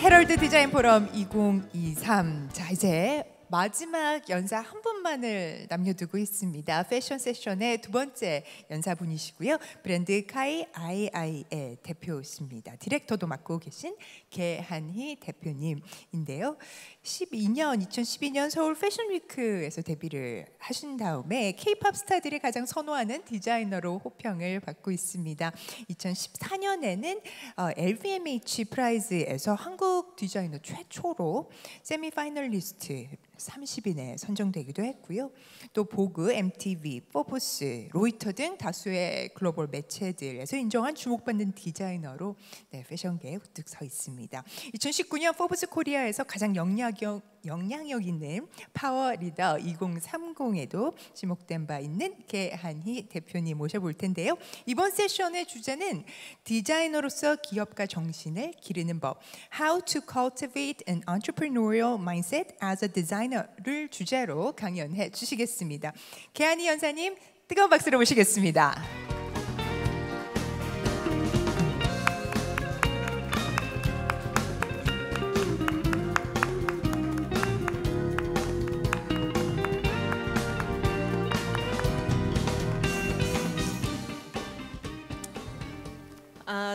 헤럴드 디자인 포럼 2023. 자, 이제 마지막 연사 한 분만을 남겨두고 있습니다. 패션 세션의 두 번째 연사분이시고요. 브랜드 카이 아이아이의 대표십니다. 디렉터도 맡고 계신 개한희 대표님인데요. 2012년 서울 패션위크에서 데뷔를 하신 다음에 K-팝 스타들이 가장 선호하는 디자이너로 호평을 받고 있습니다. 2014년에는 LVMH 프라이즈에서 한국 디자이너 최초로 세미파이널리스트 30인에 선정되기도 했고요. 또 보그, MTV, 포브스, 로이터 등 다수의 글로벌 매체들에서 인정한 주목받는 디자이너로 패션계에 우뚝 서 있습니다. 2019년 포브스 코리아에서 가장 영향력 있는 파워 리더 2030에도 지목된 바 있는 개한희 대표님 모셔볼 텐데요. 이번 세션의 주제는 디자이너로서 기업가 정신을 기르는 법, How to cultivate an entrepreneurial mindset as a designer를 주제로 강연해 주시겠습니다. 개한희 연사님 뜨거운 박수로 모시겠습니다.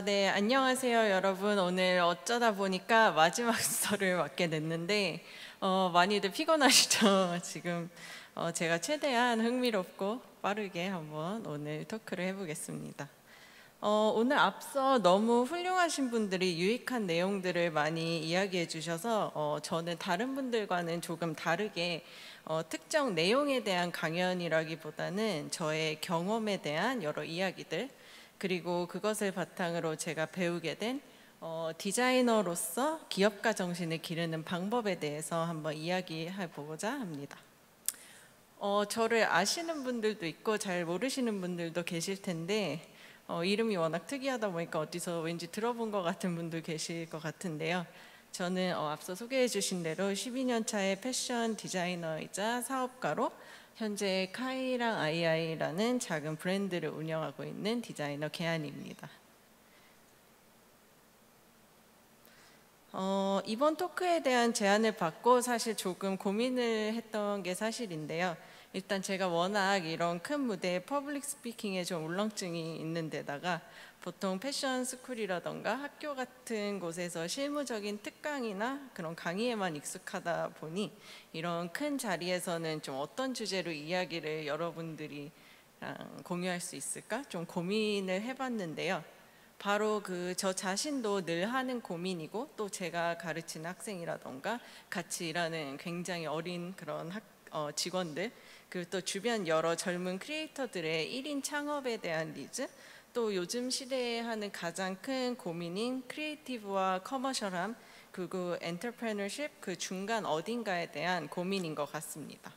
네, 안녕하세요 여러분. 오늘 어쩌다 보니까 마지막 수서를 맡게 됐는데 많이들 피곤하시죠? 지금 제가 최대한 흥미롭고 빠르게 한번 오늘 토크를 해보겠습니다. 오늘 앞서 너무 훌륭하신 분들이 유익한 내용들을 많이 이야기해 주셔서 저는 다른 분들과는 조금 다르게 특정 내용에 대한 강연이라기보다는 저의 경험에 대한 여러 이야기들, 그리고 그것을 바탕으로 제가 배우게 된 디자이너로서 기업가 정신을 기르는 방법에 대해서 한번 이야기해 보고자 합니다. 저를 아시는 분들도 있고 잘 모르시는 분들도 계실 텐데 이름이 워낙 특이하다 보니까 어디서 왠지 들어본 것 같은 분도 계실 것 같은데요. 저는 앞서 소개해 주신 대로 12년 차의 패션 디자이너이자 사업가로 현재 카이랑 아이아이라는 작은 브랜드를 운영하고 있는 디자이너 개한입니다. 이번 토크에 대한 제안을 받고 사실 조금 고민을 했던 게 사실인데요. 일단 제가 워낙 이런 큰 무대에 퍼블릭 스피킹에 좀 울렁증이 있는 데다가 보통 패션 스쿨이라던가 학교 같은 곳에서 실무적인 특강이나 그런 강의에만 익숙하다 보니 이런 큰 자리에서는 좀 어떤 주제로 이야기를 여러분들이 공유할 수 있을까 좀 고민을 해봤는데요. 바로 저 자신도 늘 하는 고민이고 또 제가 가르치는 학생이라던가 같이 일하는 굉장히 어린 그런 직원들, 그리고 또 주변 여러 젊은 크리에이터들의 1인 창업에 대한 니즈, 또 요즘 시대에 하는 가장 큰 고민인 크리에이티브와 커머셜함, 그리고 엔터프레너십 그 중간 어딘가에 대한 고민인 것 같습니다.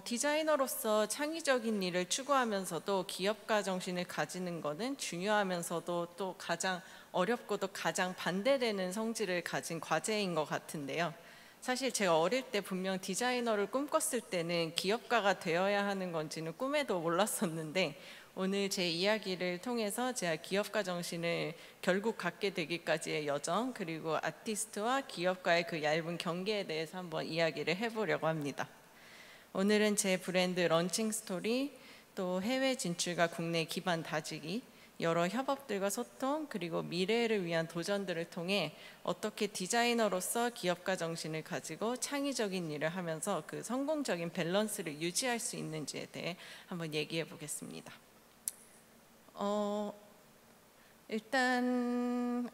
디자이너로서 창의적인 일을 추구하면서도 기업가 정신을 가지는 것은 중요하면서도 또 가장 어렵고도 가장 반대되는 성질을 가진 과제인 것 같은데요. 사실 제가 어릴 때 분명 디자이너를 꿈꿨을 때는 기업가가 되어야 하는 건지는 꿈에도 몰랐었는데 오늘 제 이야기를 통해서 제가 기업가 정신을 결국 갖게 되기까지의 여정, 그리고 아티스트와 기업가의 그 얇은 경계에 대해서 한번 이야기를 해보려고 합니다. 오늘은 제 브랜드 런칭 스토리, 또 해외 진출과 국내 기반 다지기, 여러 협업들과 소통, 그리고 미래를 위한 도전들을 통해 어떻게 디자이너로서 기업가 정신을 가지고 창의적인 일을 하면서 그 성공적인 밸런스를 유지할 수 있는지에 대해 한번 얘기해 보겠습니다. 일단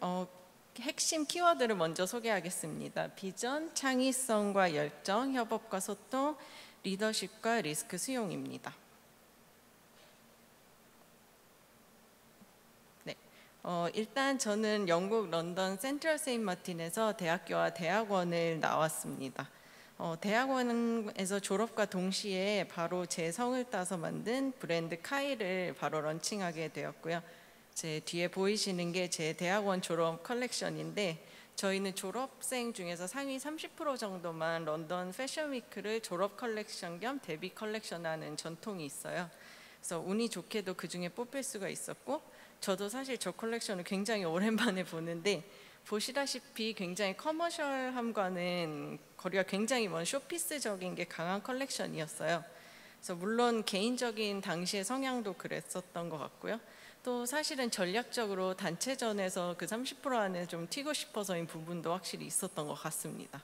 핵심 키워드를 먼저 소개하겠습니다. 비전, 창의성과 열정, 협업과 소통, 리더십과 리스크 수용입니다. 일단 저는 영국 런던 센트럴 세인트 마틴에서 대학교와 대학원을 나왔습니다. 대학원에서 졸업과 동시에 바로 제 성을 따서 만든 브랜드 카이를 바로 런칭하게 되었고요. 제 뒤에 보이시는 게 제 대학원 졸업 컬렉션인데 저희는 졸업생 중에서 상위 30% 정도만 런던 패션 위크를 졸업 컬렉션 겸 데뷔 컬렉션 하는 전통이 있어요. 그래서 운이 좋게도 그 중에 뽑힐 수가 있었고 저도 사실 저 컬렉션을 굉장히 오랜만에 보는데 보시다시피 굉장히 커머셜함과는 거리가 굉장히 먼 쇼피스적인 게 강한 컬렉션이었어요. 그래서 물론 개인적인 당시의 성향도 그랬었던 것 같고요. 또 사실은 전략적으로 단체전에서 그 30% 안에 좀 튀고 싶어서인 부분도 확실히 있었던 것 같습니다.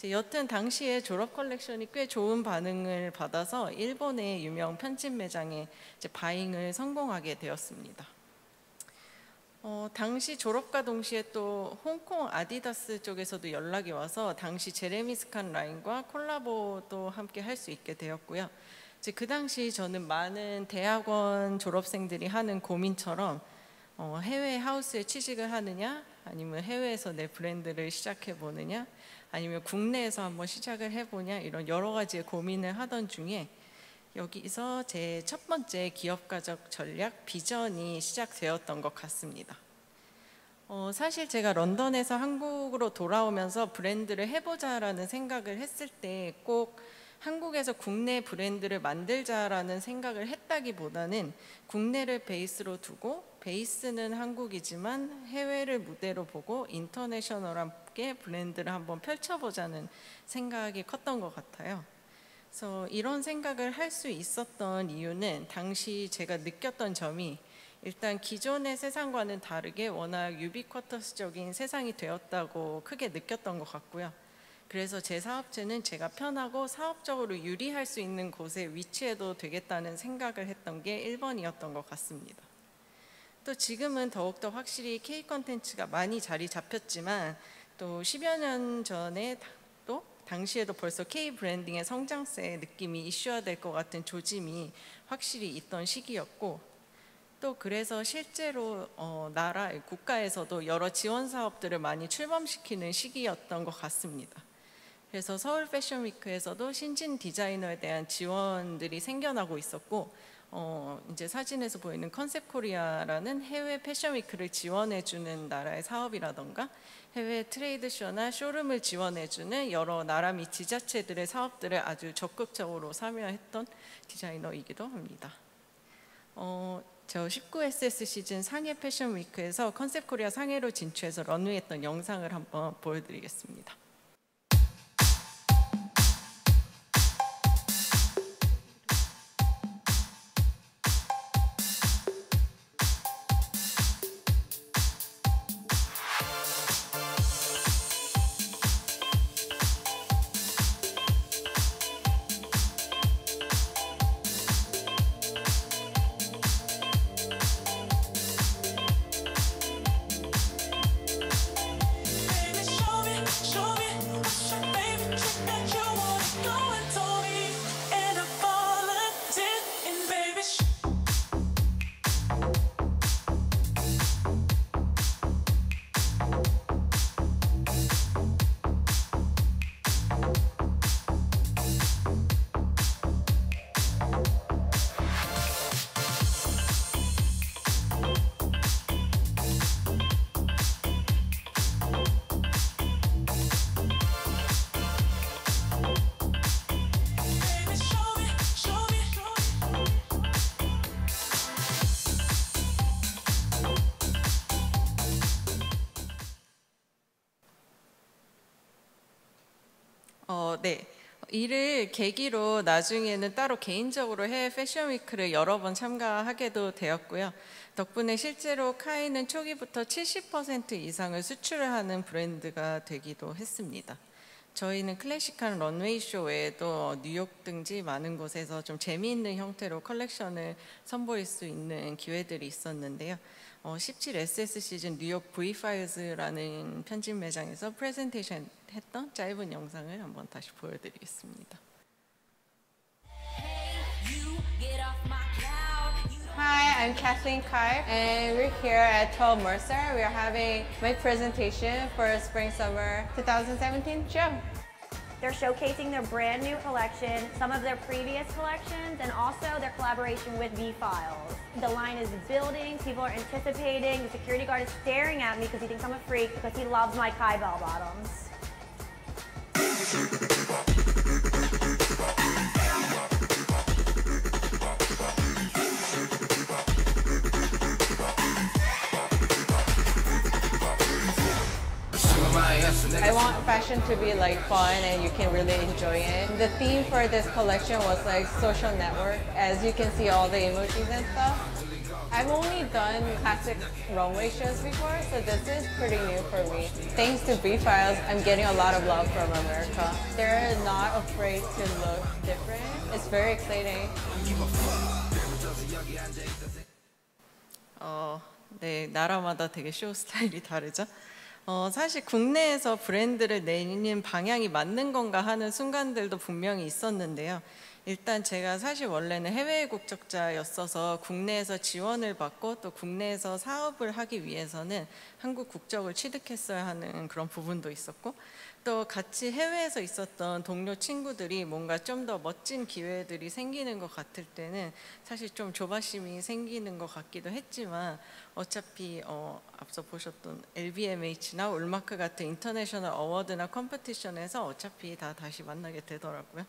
여튼 당시에 졸업 컬렉션이 꽤 좋은 반응을 받아서 일본의 유명 편집 매장에 바잉을 성공하게 되었습니다. 당시 졸업과 동시에 또 홍콩 아디다스 쪽에서도 연락이 와서 당시 제레미 스칸 라인과 콜라보도 함께 할 수 있게 되었고요. 그 당시 저는 많은 대학원 졸업생들이 하는 고민처럼 해외 하우스에 취직을 하느냐, 아니면 해외에서 내 브랜드를 시작해 보느냐, 아니면 국내에서 한번 시작을 해보냐, 이런 여러 가지의 고민을 하던 중에 여기서 제 첫 번째 기업가적 전략 비전이 시작되었던 것 같습니다. 사실 제가 런던에서 한국으로 돌아오면서 브랜드를 해보자라는 생각을 했을 때 꼭 한국에서 국내 브랜드를 만들자라는 생각을 했다기보다는 국내를 베이스로 두고 베이스는 한국이지만 해외를 무대로 보고 인터내셔널하게 브랜드를 한번 펼쳐보자는 생각이 컸던 것 같아요. 그래서 이런 생각을 할 수 있었던 이유는 당시 제가 느꼈던 점이 일단 기존의 세상과는 다르게 워낙 유비쿼터스적인 세상이 되었다고 크게 느꼈던 것 같고요. 그래서 제 사업체는 제가 편하고 사업적으로 유리할 수 있는 곳에 위치해도 되겠다는 생각을 했던 게 1번이었던 것 같습니다. 또 지금은 더욱더 확실히 K 컨텐츠가 많이 자리 잡혔지만 또 10여 년 전에 또 당시에도 벌써 K 브랜딩의 성장세의 느낌이 이슈화될 것 같은 조짐이 확실히 있던 시기였고, 또 그래서 실제로 국가에서도 여러 지원 사업들을 많이 출범시키는 시기였던 것 같습니다. 그래서 서울 패션위크에서도 신진 디자이너에 대한 지원들이 생겨나고 있었고, 이제 사진에서 보이는 컨셉 코리아라는 해외 패션위크를 지원해주는 나라의 사업이라던가 해외 트레이드쇼나 쇼룸을 지원해주는 여러 나라 및 지자체들의 사업들을 아주 적극적으로 참여했던 디자이너이기도 합니다. 저 19SS 시즌 상해 패션위크에서 컨셉 코리아 상해로 진출해서 런웨이했던 영상을 한번 보여드리겠습니다. 네. 이를 계기로 나중에는 따로 개인적으로 해외 패션위크를 여러 번 참가하게도 되었고요. 덕분에 실제로 카이는 초기부터 70% 이상을 수출을 하는 브랜드가 되기도 했습니다. 저희는 클래식한 런웨이 쇼 외에도 뉴욕 등지 많은 곳에서 좀 재미있는 형태로 컬렉션을 선보일 수 있는 기회들이 있었는데요. 17SS 시즌 뉴욕 V-Files라는 편집 매장에서 프레젠테이션 했던 짧은 영상을 한번 다시 보여드리겠습니다. Hi, I'm Kathleen Kai, and we're here at 12 Mercer. We are having my presentation for Spring Summer 2017 show. They're showcasing their brand new collection, some of their previous collections, and also their collaboration with V-Files. The line is building, people are anticipating, the security guard is staring at me because he thinks I'm a freak because he loves my Kai bell bottoms. I want fashion to be like fun and you can really enjoy it. The theme for this collection was like social network, as you can see all the emojis and stuff. I've only done classic runway shows before, so this is pretty new for me. Thanks to B-Files, I'm getting a lot of love from America. They're not afraid to look different. It's very exciting. 네, 나라마다 되게 쇼 스타일이 다르죠. 사실 국내에서 브랜드를 내는 방향이 맞는 건가 하는 순간들도 분명히 있었는데요. 일단 제가 사실 원래는 해외 국적자였어서 국내에서 지원을 받고 또 국내에서 사업을 하기 위해서는 한국 국적을 취득했어야 하는 그런 부분도 있었고, 또 같이 해외에서 있었던 동료 친구들이 뭔가 좀 더 멋진 기회들이 생기는 것 같을 때는 사실 좀 조바심이 생기는 것 같기도 했지만, 어차피 앞서 보셨던 LVMH나 울마크 같은 인터내셔널 어워드나 컴피티션에서 어차피 다시 만나게 되더라고요.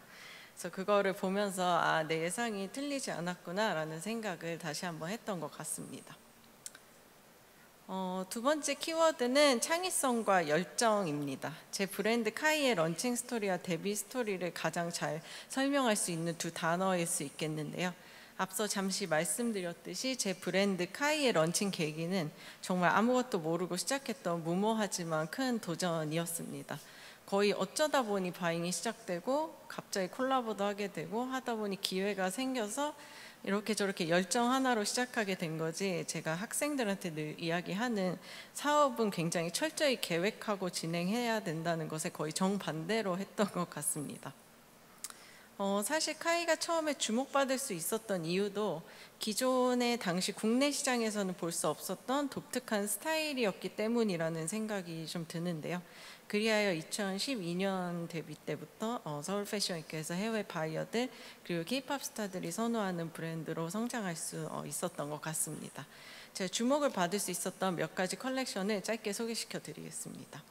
그래서 그거를 보면서 내 예상이 틀리지 않았구나라는 생각을 다시 한번 했던 것 같습니다. 두 번째 키워드는 창의성과 열정입니다. 제 브랜드 카이의 런칭 스토리와 데뷔 스토리를 가장 잘 설명할 수 있는 두 단어일 수 있겠는데요. 앞서 잠시 말씀드렸듯이 제 브랜드 카이의 런칭 계기는 정말 아무것도 모르고 시작했던 무모하지만 큰 도전이었습니다. 거의 어쩌다 보니 바잉이 시작되고 갑자기 콜라보도 하게 되고 하다 보니 기회가 생겨서 이렇게 저렇게 열정 하나로 시작하게 된 거지, 제가 학생들한테 늘 이야기하는 사업은 굉장히 철저히 계획하고 진행해야 된다는 것에 거의 정반대로 했던 것 같습니다. 사실 카이가 처음에 주목받을 수 있었던 이유도 기존의 당시 국내 시장에서는 볼 수 없었던 독특한 스타일이었기 때문이라는 생각이 좀 드는데요. 그리하여 2012년 데뷔 때부터 서울 패션위크에서 해외 바이어들 그리고 K-팝 스타들이 선호하는 브랜드로 성장할 수 있었던 것 같습니다. 제가 주목을 받을 수 있었던 몇 가지 컬렉션을 짧게 소개시켜 드리겠습니다.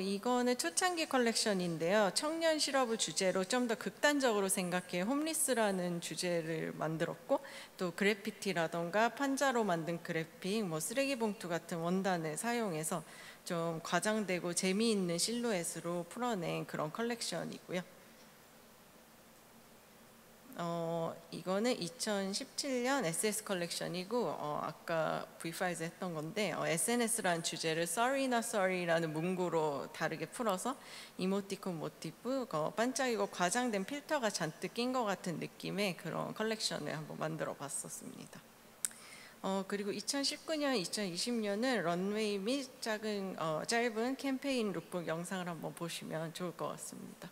이거는 초창기 컬렉션인데요. 청년 실업을 주제로 좀 더 극단적으로 생각해 홈리스라는 주제를 만들었고, 또 그래피티라던가 판자로 만든 그래픽, 쓰레기 봉투 같은 원단을 사용해서 좀 과장되고 재미있는 실루엣으로 풀어낸 그런 컬렉션이고요. 이거는 2017년 SS 컬렉션이고, 아까 V5에서 했던 건데 SNS라는 주제를 Sorry Not Sorry라는 문구로 다르게 풀어서 이모티콘 모티프, 반짝이고 과장된 필터가 잔뜩 낀 것 같은 느낌의 그런 컬렉션을 한번 만들어 봤었습니다. 그리고 2019년, 2020년은 런웨이 및 짧은 캠페인 룩북 영상을 한번 보시면 좋을 것 같습니다.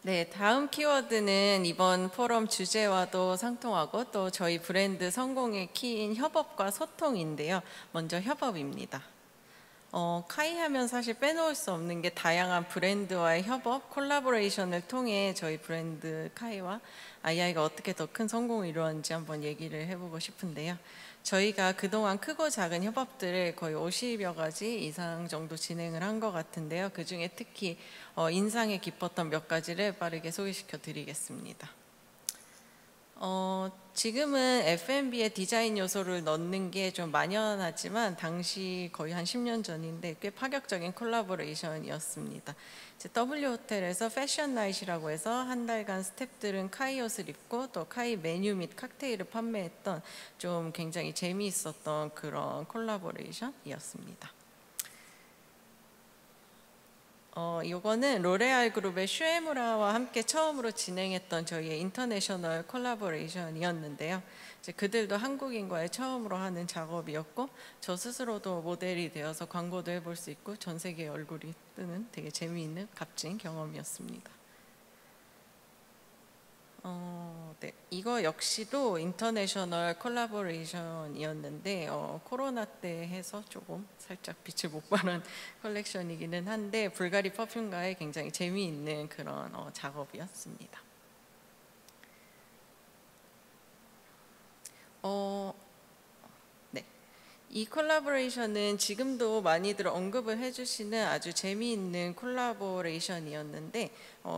네, 다음 키워드는 이번 포럼 주제와도 상통하고 또 저희 브랜드 성공의 키인 협업과 소통인데요. 먼저 협업입니다. 카이 하면 사실 빼놓을 수 없는 게 다양한 브랜드와의 협업, 콜라보레이션을 통해 저희 브랜드 카이와 아이아이가 어떻게 더 큰 성공을 이루었는지 한번 얘기를 해보고 싶은데요. 저희가 그동안 크고 작은 협업들을 거의 50여 가지 이상 정도 진행을 한 것 같은데요. 그중에 특히 인상에 깊었던 몇 가지를 빠르게 소개시켜 드리겠습니다. 지금은 F&B에 디자인 요소를 넣는 게 좀 만연하지만 당시 거의 한 10년 전인데 꽤 파격적인 콜라보레이션이었습니다. W 호텔에서 패션 나잇이라고 해서 한 달간 스태프들은 카이 옷을 입고 또 카이 메뉴 및 칵테일을 판매했던 좀 굉장히 재미있었던 그런 콜라보레이션이었습니다. 이거는 로레알 그룹의 슈에무라와 함께 처음으로 진행했던 저희의 인터내셔널 콜라보레이션이었는데요. 이제 그들도 한국인과의 처음으로 하는 작업이었고 저 스스로도 모델이 되어서 광고도 해볼 수 있고 전 세계에 얼굴이 뜨는 되게 재미있는 값진 경험이었습니다. 네, 이거 역시도 인터내셔널 콜라보레이션이었는데 코로나 때 해서 조금 살짝 빛을 못 발한 컬렉션이기는 한데 불가리 퍼퓸과의 굉장히 재미있는 그런 작업이었습니다. 네, 이 콜라보레이션은 지금도 많이들 언급을 해주시는 아주 재미있는 콜라보레이션이었는데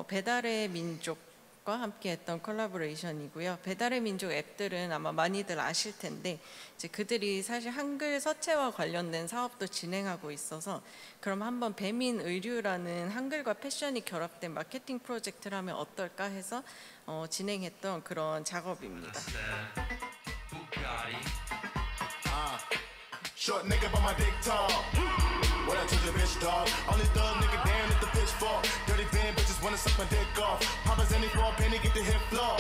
배달의 민족 과 함께 했던 콜라보레이션이고요. 배달의 민족 앱들은 아마 많이들 아실 텐데 이제 그들이 사실 한글 서체와 관련된 사업도 진행하고 있어서 그럼 한번 배민 의류라는 한글과 패션이 결합된 마케팅 프로젝트를 하면 어떨까 해서 진행했던 그런 작업입니다. Short nigga but my dick tall. What I told you, bitch, dog. Only thug nigga damn at the pitchfork. Dirty van bitches wanna suck my dick off. Papa's any for a penny, get the hip floor.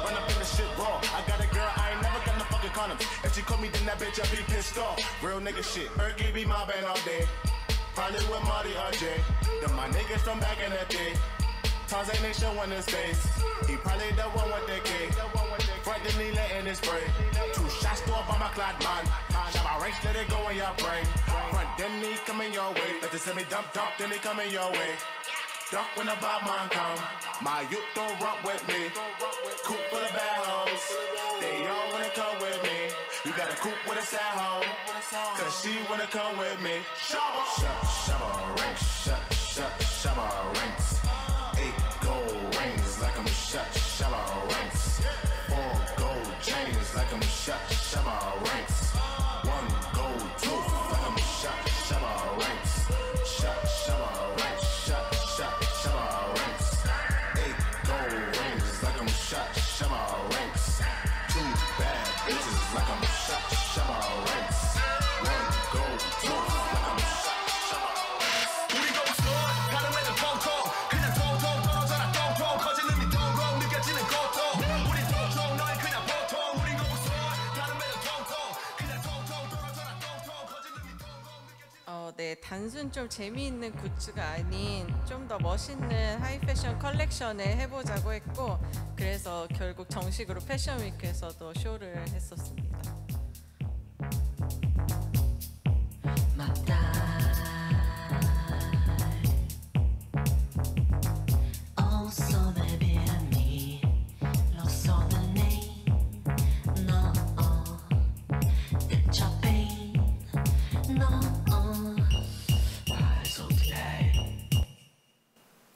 Run up in the shit raw. I got a girl, I ain't never got no fucking condoms. If she call me, then that bitch, I be pissed off. Real nigga shit. Erky be my band all day. Probably with Marty or Jay. Them my niggas from back in the day. Tarzan ain't showing his face. He probably the one with the K. Front then he letting it spray. 2 shots to up on my clock, man. Shot my ranks, let it go in your brain. Front then he coming your way. Let the semi dump, then he coming your way. Duck when the bad man come. My youth don't rock with me. Coop full of bad hoes. They all wanna come with me. You got a coupe with a sad hoe. Cause she wanna come with me. Shabba ranks. Shabba ranks. 8 gold rings like I'm Shabba ranks. 4 gold chains like I'm Shabba ranks. 1 gold tooth like I'm Shabba ranks. Shabba ranks. Shabba ranks. 8 gold rings like I'm Shabba ranks. 2 bad bitches like I'm Shabba ranks. 1 gold tooth like I'm Shabba ranks. 우리 공수 가는 애들 펑펑 그냥 통통 떨어져라 똥통 커지는 네 동공 느껴지는 고통 우리 통통 너희 그냥 보통 우리 공수 가는 애들 펑펑 그냥 통통 떨어져라 똥통 커지는 네 동공 느껴지는 네, 단순 좀 재미있는 굿즈가 아닌 좀 더 멋있는 하이패션 컬렉션을 해보자고 했고 그래서 결국 정식으로 패션위크에서도 쇼를 했었습니다.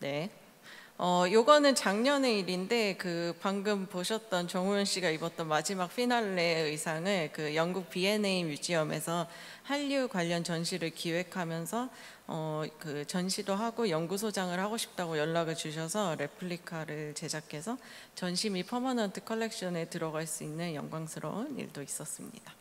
네. 요거는 작년의 일인데 그 방금 보셨던 정우현 씨가 입었던 마지막 피날레 의상을 그 영국 V&A 뮤지엄에서 한류 관련 전시를 기획하면서 그 전시도 하고 연구소장을 하고 싶다고 연락을 주셔서 레플리카를 제작해서 전시 및 퍼머넌트 컬렉션에 들어갈 수 있는 영광스러운 일도 있었습니다.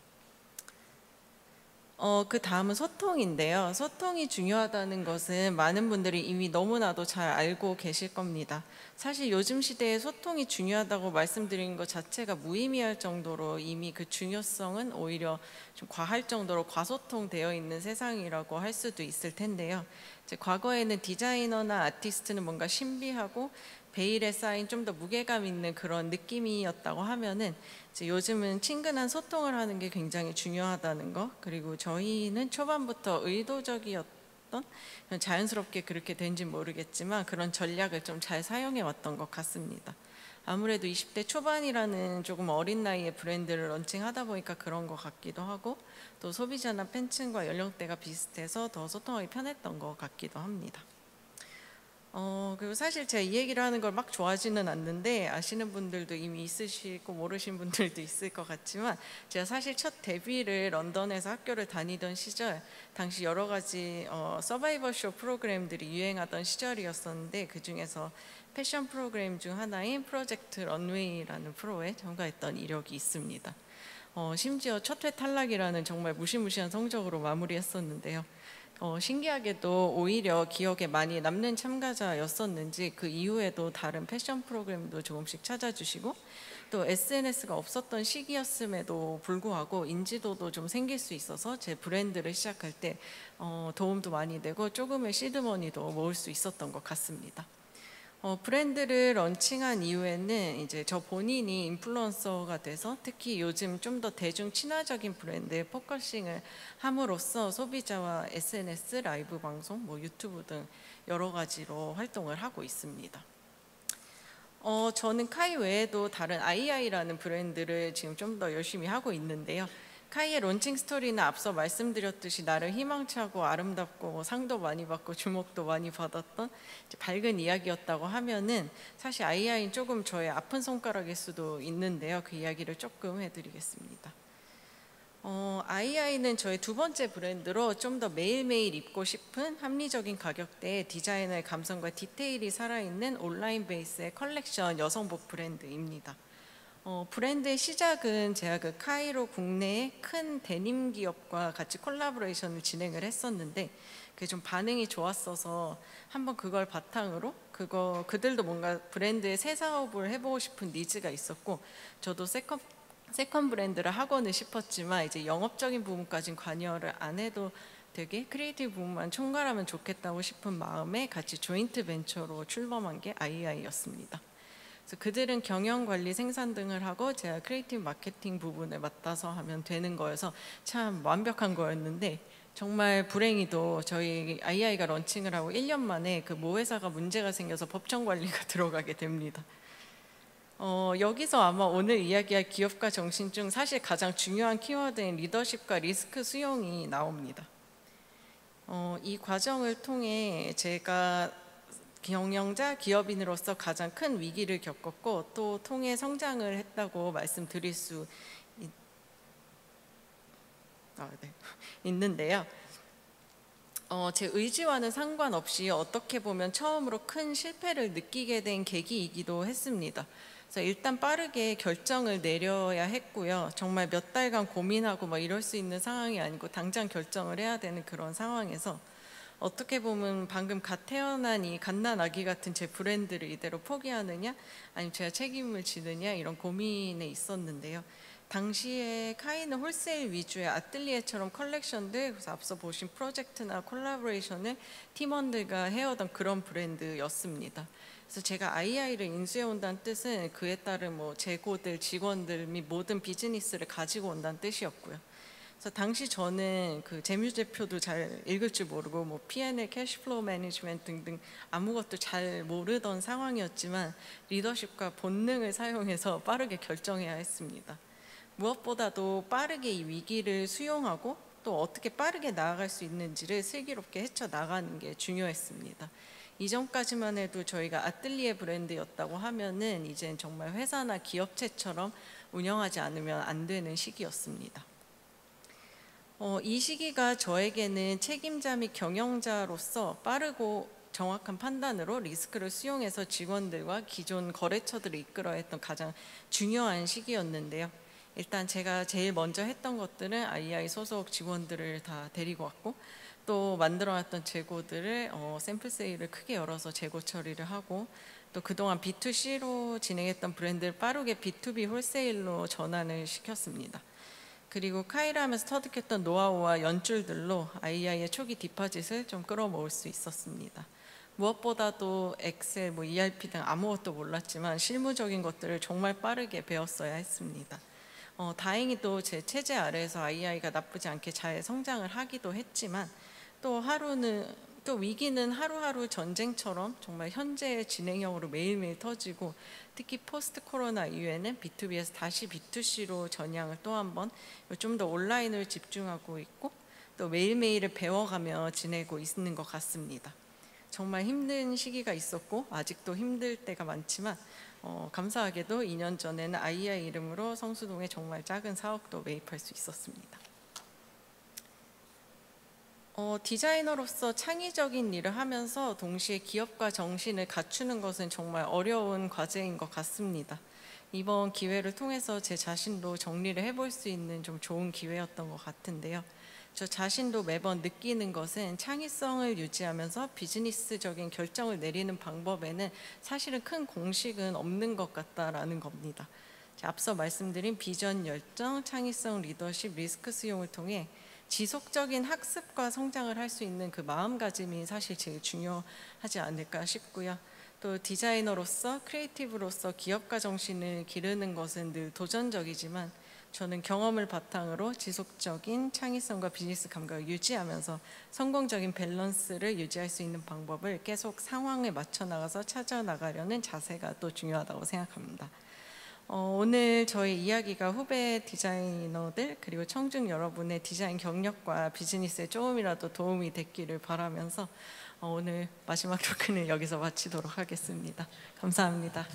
그 다음은 소통인데요. 소통이 중요하다는 것은 많은 분들이 이미 너무나도 잘 알고 계실 겁니다. 사실 요즘 시대에 소통이 중요하다고 말씀드리는 것 자체가 무의미할 정도로 이미 그 중요성은 오히려 좀 과할 정도로 과소통되어 있는 세상이라고 할 수도 있을 텐데요. 이제 과거에는 디자이너나 아티스트는 뭔가 신비하고 베일에 쌓인 좀 더 무게감 있는 그런 느낌이었다고 하면은 이제 요즘은 친근한 소통을 하는 게 굉장히 중요하다는 거, 그리고 저희는 초반부터 의도적이었던, 자연스럽게 그렇게 된지 모르겠지만 그런 전략을 좀 잘 사용해 왔던 것 같습니다. 아무래도 20대 초반이라는 조금 어린 나이에 브랜드를 런칭하다 보니까 그런 것 같기도 하고, 또 소비자나 팬층과 연령대가 비슷해서 더 소통하기 편했던 것 같기도 합니다. 그리고 사실 제가 이 얘기를 하는 걸 막 좋아하지는 않는데 아시는 분들도 이미 있으시고 모르신 분들도 있을 것 같지만, 제가 사실 첫 데뷔를 런던에서 학교를 다니던 시절, 당시 여러 가지 서바이벌 쇼 프로그램들이 유행하던 시절이었었는데, 그 중에서 패션 프로그램 중 하나인 프로젝트 런웨이라는 프로에 참가했던 이력이 있습니다. 심지어 첫 회 탈락이라는 정말 무시무시한 성적으로 마무리했었는데요. 신기하게도 오히려 기억에 많이 남는 참가자였었는지 그 이후에도 다른 패션 프로그램도 조금씩 찾아주시고, 또 SNS가 없었던 시기였음에도 불구하고 인지도도 좀 생길 수 있어서 제 브랜드를 시작할 때 도움도 많이 되고 조금의 시드머니도 모을 수 있었던 것 같습니다. 브랜드를 런칭한 이후에는 이제 저 본인이 인플루언서가 돼서 특히 요즘 좀 더 대중 친화적인 브랜드에 포커싱을 함으로써 소비자와 SNS, 라이브 방송, 유튜브 등 여러 가지로 활동을 하고 있습니다. 저는 카이 외에도 다른 아이아이라는 브랜드를 지금 좀 더 열심히 하고 있는데요. 카이의 론칭 스토리는 앞서 말씀드렸듯이 나름 희망차고 아름답고 상도 많이 받고 주목도 많이 받았던 밝은 이야기였다고 하면은, 사실 아이아이는 조금 저의 아픈 손가락일 수도 있는데요. 그 이야기를 조금 해드리겠습니다. 아이아이는 저의 두 번째 브랜드로 좀 더 매일매일 입고 싶은 합리적인 가격대에 디자인의 감성과 디테일이 살아있는 온라인 베이스의 컬렉션 여성복 브랜드입니다. 브랜드의 시작은 제가 그 카이로 국내의 큰 데님 기업과 같이 콜라보레이션을 진행을 했었는데, 그게 좀 반응이 좋았어서 한번 그걸 바탕으로 그들도 뭔가 브랜드의 새 사업을 해보고 싶은 니즈가 있었고, 저도 세컨 브랜드를 하고는 싶었지만 이제 영업적인 부분까지는 관여를 안 해도 되게 크리에이티브 부분만 총괄하면 좋겠다고 싶은 마음에 같이 조인트 벤처로 출범한 게 아이아이였습니다. 그래서 그들은 경영, 관리, 생산 등을 하고 제가 크리에이티브 마케팅 부분을 맡아서 하면 되는 거여서 참 완벽한 거였는데, 정말 불행히도 저희 아이아이가 런칭을 하고 1년 만에 그 모 회사가 문제가 생겨서 법정 관리가 들어가게 됩니다. 여기서 아마 오늘 이야기할 기업가 정신 중 사실 가장 중요한 키워드인 리더십과 리스크 수용이 나옵니다. 이 과정을 통해 제가 경영자, 기업인으로서 가장 큰 위기를 겪었고 또 통해 성장을 했다고 말씀드릴 수 있는데요. 제 의지와는 상관없이 어떻게 보면 처음으로 큰 실패를 느끼게 된 계기이기도 했습니다. 그래서 일단 빠르게 결정을 내려야 했고요. 정말 몇 달간 고민하고 이럴 수 있는 상황이 아니고 당장 결정을 해야 되는 그런 상황에서 어떻게 보면 방금 갓 태어난 이 갓난아기 같은 제 브랜드를 이대로 포기하느냐 아니면 제가 책임을 지느냐 이런 고민에 있었는데요. 당시에 카이는 홀세일 위주의 아틀리에처럼 컬렉션들, 그래서 앞서 보신 프로젝트나 콜라보레이션을 팀원들과 해오던 그런 브랜드였습니다. 그래서 제가 아이아이를 인수해 온다는 뜻은 그에 따른 재고들, 직원들 및 모든 비즈니스를 가지고 온다는 뜻이었고요. 그래서 당시 저는 그 재무제표도 잘 읽을 줄 모르고 P&L, 캐시플로우 매니지먼트 등등 아무것도 잘 모르던 상황이었지만 리더십과 본능을 사용해서 빠르게 결정해야 했습니다. 무엇보다도 빠르게 이 위기를 수용하고 또 어떻게 빠르게 나아갈 수 있는지를 슬기롭게 헤쳐나가는 게 중요했습니다. 이전까지만 해도 저희가 아틀리에 브랜드였다고 하면은 이젠 정말 회사나 기업체처럼 운영하지 않으면 안 되는 시기였습니다. 이 시기가 저에게는 책임자 및 경영자로서 빠르고 정확한 판단으로 리스크를 수용해서 직원들과 기존 거래처들을 이끌어야 했던 가장 중요한 시기였는데요. 일단 제가 제일 먼저 했던 것들은 IEI 소속 직원들을 다 데리고 왔고 또 만들어놨던 재고들을 샘플 세일을 크게 열어서 재고 처리를 하고 또 그동안 B2C로 진행했던 브랜드를 빠르게 B2B 홀세일로 전환을 시켰습니다. 그리고 카이를 하면서 터득했던 노하우와 연줄들로 IEI의 초기 디파짓을 좀 끌어모을 수 있었습니다. 무엇보다도 엑셀, ERP 등 아무것도 몰랐지만 실무적인 것들을 정말 빠르게 배웠어야 했습니다. 다행히도 제 체제 아래에서 IEI가 나쁘지 않게 잘 성장을 하기도 했지만 또 위기는 하루하루 전쟁처럼 정말 현재의 진행형으로 매일매일 터지고 특히 포스트 코로나 이후에는 B2B에서 다시 B2C로 전향을 또 한번 좀 더 온라인을 집중하고 있고 또 매일매일을 배워가며 지내고 있는 것 같습니다. 정말 힘든 시기가 있었고 아직도 힘들 때가 많지만 감사하게도 2년 전에는 IEI 이름으로 성수동에 정말 작은 사옥도 매입할 수 있었습니다. 디자이너로서 창의적인 일을 하면서 동시에 기업가 정신을 갖추는 것은 정말 어려운 과제인 것 같습니다. 이번 기회를 통해서 제 자신도 정리를 해볼 수 있는 좀 좋은 기회였던 것 같은데요. 저 자신도 매번 느끼는 것은 창의성을 유지하면서 비즈니스적인 결정을 내리는 방법에는 사실은 큰 공식은 없는 것 같다라는 겁니다. 앞서 말씀드린 비전, 열정, 창의성, 리더십, 리스크 수용을 통해 지속적인 학습과 성장을 할 수 있는 그 마음가짐이 사실 제일 중요하지 않을까 싶고요. 또 디자이너로서 크리에이티브로서 기업가 정신을 기르는 것은 늘 도전적이지만 저는 경험을 바탕으로 지속적인 창의성과 비즈니스 감각을 유지하면서 성공적인 밸런스를 유지할 수 있는 방법을 계속 상황에 맞춰 나가서 찾아 나가려는 자세가 또 중요하다고 생각합니다. 오늘 저희 이야기가 후배 디자이너들 그리고 청중 여러분의 디자인 경력과 비즈니스에 조금이라도 도움이 됐기를 바라면서 오늘 마지막 토크는 여기서 마치도록 하겠습니다. 감사합니다.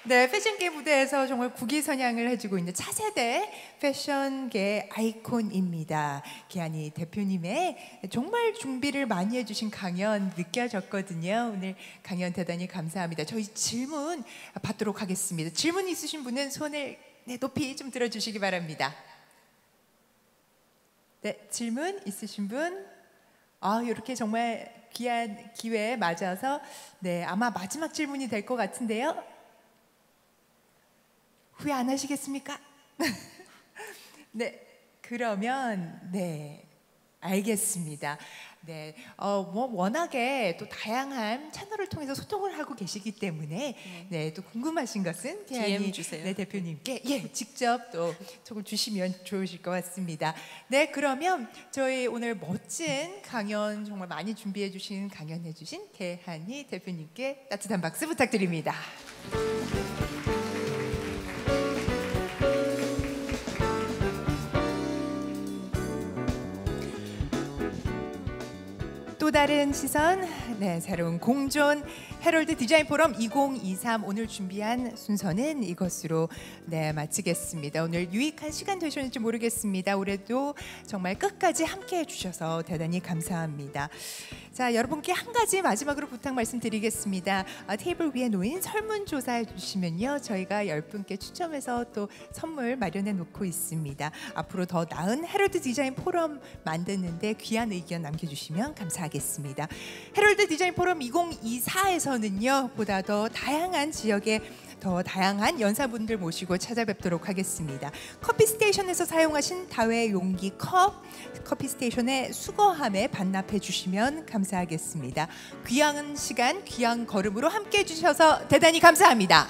네, 패션계 무대에서 정말 국위선양을 해주고 있는 차세대 패션계 아이콘입니다. 기한이 대표님의 정말 준비를 많이 해주신 강연 느껴졌거든요. 오늘 강연 대단히 감사합니다. 저희 질문 받도록 하겠습니다. 질문 있으신 분은 손을 높이 좀 들어주시기 바랍니다. 네, 질문 있으신 분? 이렇게 정말 귀한 기회에 맞아서 아마 마지막 질문이 될 것 같은데요. 후회 안 하시겠습니까? 네, 그러면 알겠습니다. 워낙에 또 다양한 채널을 통해서 소통을 하고 계시기 때문에 또 궁금하신 것은 DM 주세요. 대표님께 직접 또 조금 주시면 좋으실 것 같습니다. 네, 그러면 저희 오늘 멋진 강연 정말 많이 준비해 주신 강연해 주신 개한이 대표님께 따뜻한 박수 부탁드립니다. 또 다른 시선, 새로운 공존 헤럴드 디자인 포럼 2023 오늘 준비한 순서는 이것으로 마치겠습니다. 오늘 유익한 시간 되셨는지 모르겠습니다. 올해도 정말 끝까지 함께해 주셔서 대단히 감사합니다. 자, 여러분께 한 가지 마지막으로 부탁 말씀드리겠습니다. 테이블 위에 놓인 설문조사해 주시면요, 저희가 10분께 추첨해서 또 선물 마련해 놓고 있습니다. 앞으로 더 나은 헤럴드 디자인 포럼 만드는데 귀한 의견 남겨주시면 감사하겠습니다. 헤럴드 디자인 포럼 2024에서는요, 보다 더 다양한 지역의 더 다양한 연사분들 모시고 찾아뵙도록 하겠습니다. 커피 스테이션에서 사용하신 다회 용기 커피 스테이션의 수거함에 반납해 주시면 감사하겠습니다. 귀한 시간, 귀한 걸음으로 함께 해주셔서 대단히 감사합니다.